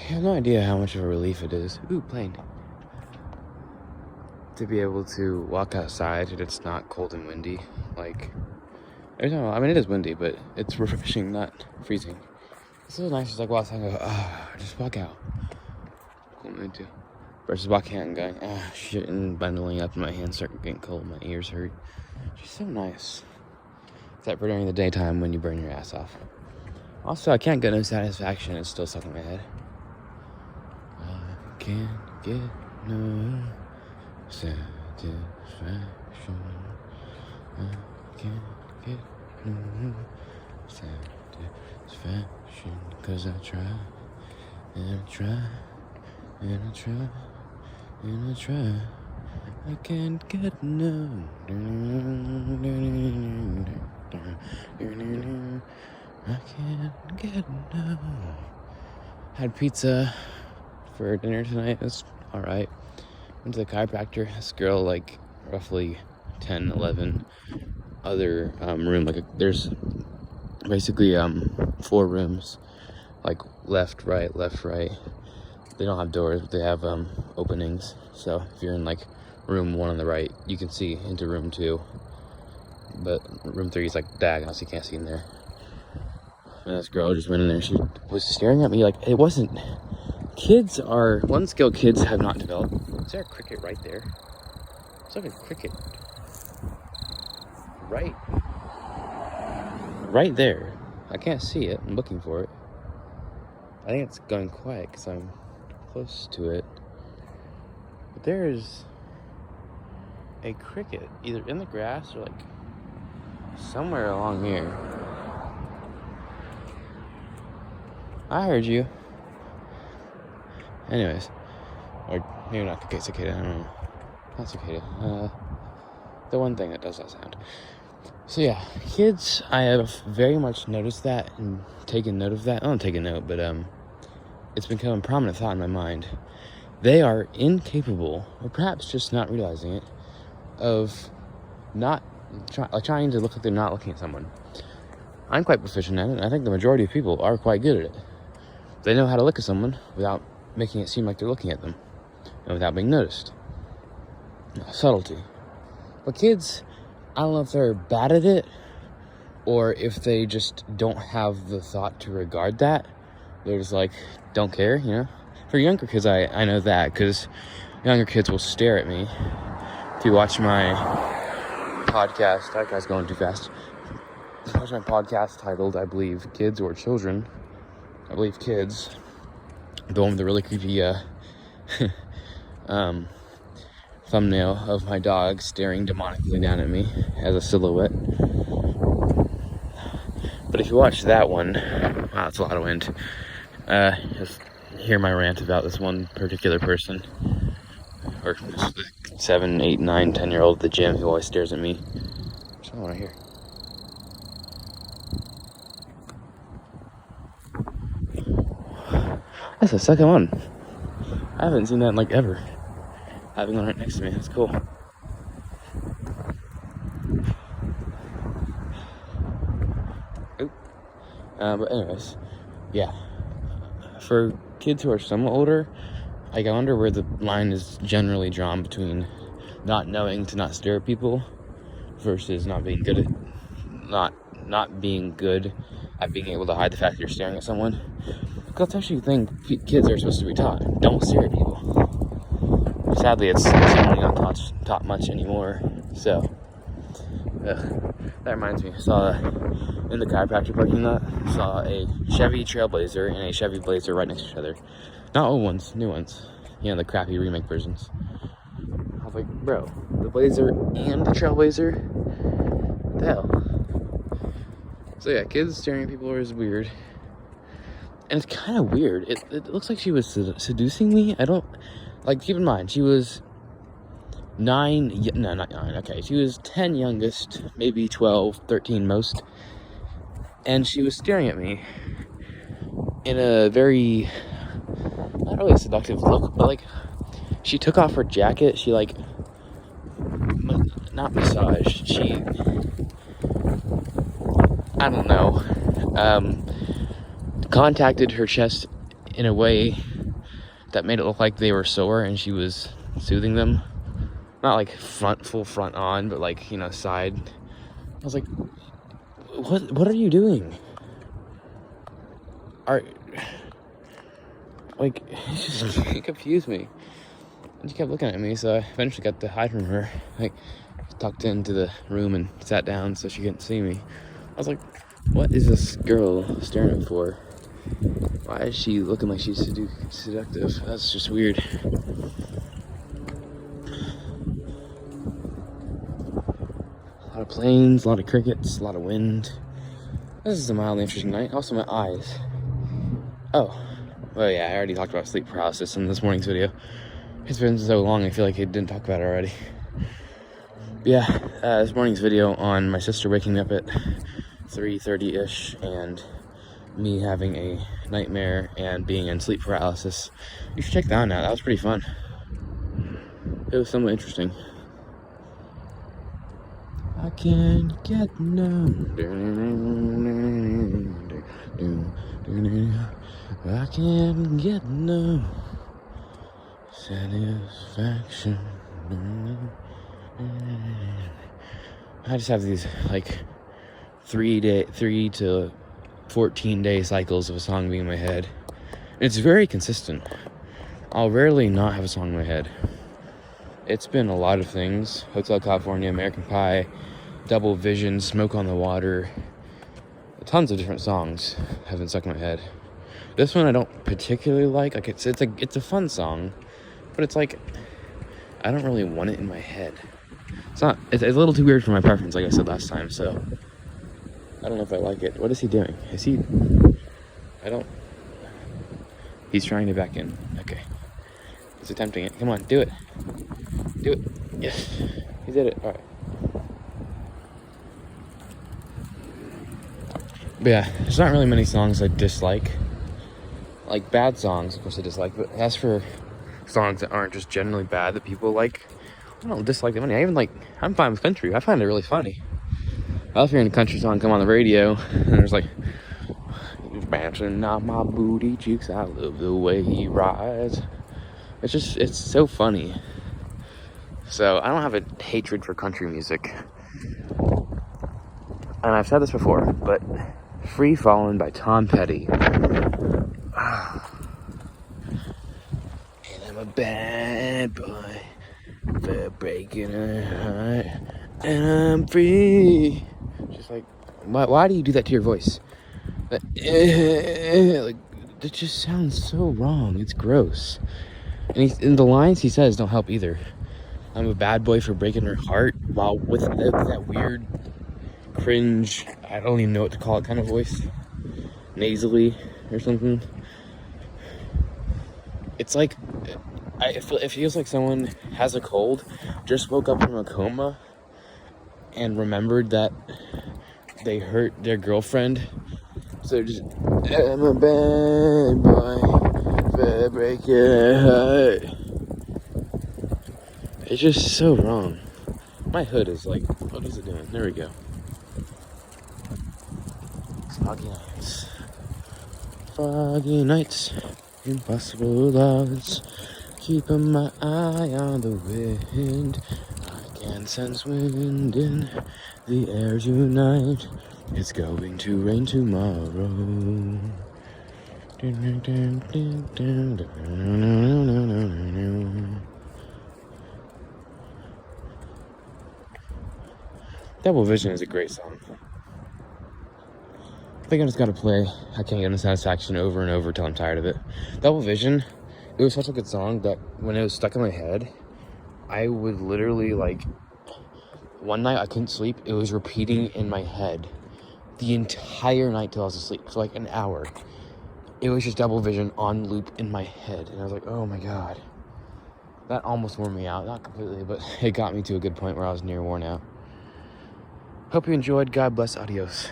I have no idea how much of a relief it is. Ooh, plane. To be able to walk outside and it's not cold and windy. Like, I mean, it is windy, but it's refreshing, not freezing. It's so nice. Just like walk outside and go, just walk out. Cool mood too. Versus walking out and going, shit, and bundling up, and my hands start getting cold, my ears hurt. It's just so nice. Except for during the daytime when you burn your ass off. Also, I can't get no satisfaction. It's still stuck in my head. I can't get no satisfaction. I can't get no satisfaction. 'Cause I try, and I try, and I try, and I try. I can't get no. I can't get no. Had pizza for dinner tonight. It was alright. Went to the chiropractor. This girl, like, roughly 10, 11 other room. Like, there's basically 4 rooms. Like, left, right. They don't have doors, but they have openings. So if you're in, like, room 1 on the right, you can see into room 2. But room 3 is, like, diagonal, so you can't see in there. And this girl just went in there. She was staring at me like it wasn't. Kids are one skill kids have not developed. Is there a cricket right there? It's like a cricket. Right there. I can't see it. I'm looking for it. I think it's going quiet because I'm close to it. But there's a cricket either in the grass or like somewhere along here. I heard you. Anyways. Or maybe not cicada, I don't know. Not cicada. The one thing that does that sound. So yeah, kids, I have very much noticed that and taken note of that. I don't take a note, but it's become a prominent thought in my mind. They are incapable, or perhaps just not realizing it, of not trying to look like they're not looking at someone. I'm quite proficient at it, and I think the majority of people are quite good at it. They know how to look at someone without making it seem like they're looking at them, and without being noticed. Subtlety. But kids, I don't know if they're bad at it, or if they just don't have the thought to regard that. They're just like, don't care, you know? For younger kids, I know that, because younger kids will stare at me. If you watch my podcast, that guy's going too fast. Watch my podcast titled, I believe, Kids or Children. I believe Kids. The one with the really creepy thumbnail of my dog staring demonically down at me as a silhouette. But if you watch that one, wow, that's a lot of wind. Just hear my rant about this one particular person, or 7, 8, 9, 10-year-old at the gym who always stares at me. That's all I want to hear. That's the second one. I haven't seen that in like ever. Having one right next to me, that's cool. Oop. But anyways, yeah. For kids who are somewhat older, like I wonder where the line is generally drawn between not knowing to not stare at people versus not being good at not being good at being able to hide the fact that you're staring at someone. Because that's actually the thing kids are supposed to be taught. Don't stare at people. Sadly, it's certainly not taught much anymore. So, that reminds me. I saw in the chiropractor parking lot, saw a Chevy Trailblazer and a Chevy Blazer right next to each other. Not old ones, new ones. You know, the crappy remake versions. I was like, bro, the Blazer and the Trailblazer? What the hell? So yeah, kids staring at people is weird. And it's kind of weird. It looks like she was seducing me. I don't... Like, keep in mind, she was 9... No, not 9. Okay, she was 10 youngest. Maybe 12, 13 most. And she was staring at me in a very... Not really a seductive look, but, like... She took off her jacket. She, like... Not massaged. She... I don't know. Contacted her chest in a way that made it look like they were sore and she was soothing them. Not like full front on, but like, you know, side. I was like, what are you doing? Like, it confused me. And she kept looking at me, so I eventually got to hide from her. Like, tucked into the room and sat down so she couldn't see me. I was like, what is this girl staring for? Why is she looking like she's seductive? That's just weird. A lot of planes, a lot of crickets, a lot of wind. This is a mildly interesting night. Also, my eyes. Oh, well, yeah, I already talked about sleep paralysis in this morning's video. It's been so long, I feel like I didn't talk about it already. Yeah, this morning's video on my sister waking me up at 3:30-ish and me having a nightmare and being in sleep paralysis. You should check that one out. That was pretty fun. It was somewhat interesting. I can't get no. I can't get no satisfaction. I just have these like 3 to 14-day cycles of a song being in my head. It's very consistent. I'll rarely not have a song in my head. It's been a lot of things. Hotel California, American Pie, Double Vision, Smoke on the Water. Tons of different songs have been stuck in my head. This one I don't particularly like. Like it's a fun song, but it's like I don't really want it in my head. It's a little too weird for my preference, like I said last time, so I don't know if I like it. What is he doing? He's trying to back in. Okay. He's attempting it. Come on, do it. Do it. Yes. He did it. Alright. But yeah, there's not really many songs I dislike. Like bad songs, of course I dislike, but as for songs that aren't just generally bad that people like, I don't dislike them any. I'm fine with country. I find it really funny. I love hearing a country song come on the radio, and there's like, bouncing on my booty cheeks, I love the way he rides. It's so funny. So I don't have a hatred for country music. And I've said this before, but Free Fallin' by Tom Petty. And I'm a bad boy for breaking her heart. And I'm free. Just like, why do you do that to your voice? Like, it just sounds so wrong. It's gross. And the lines he says don't help either. I'm a bad boy for breaking her heart, while with that weird, cringe, I don't even know what to call it kind of voice. Nasally or something. It's like, it feels like someone has a cold, just woke up from a coma, and remembered that they hurt their girlfriend. So they're just, I'm a bad boy for breaking her heart. It's just so wrong. My hood is like, what is it doing? There we go. Foggy nights. Foggy nights. Impossible odds. Keeping my eye on the wind. I can sense wind in the air tonight. It's going to rain tomorrow. Double Vision is a great song. I think I just gotta play I Can't Get No Satisfaction over and over till I'm tired of it. Double Vision, it was such a good song that when it was stuck in my head, I would literally, like, one night I couldn't sleep. It was repeating in my head the entire night till I was asleep for like an hour. It was just Double Vision on loop in my head. And I was like, oh my God. That almost wore me out. Not completely, but it got me to a good point where I was near worn out. Hope you enjoyed. God bless. Adios.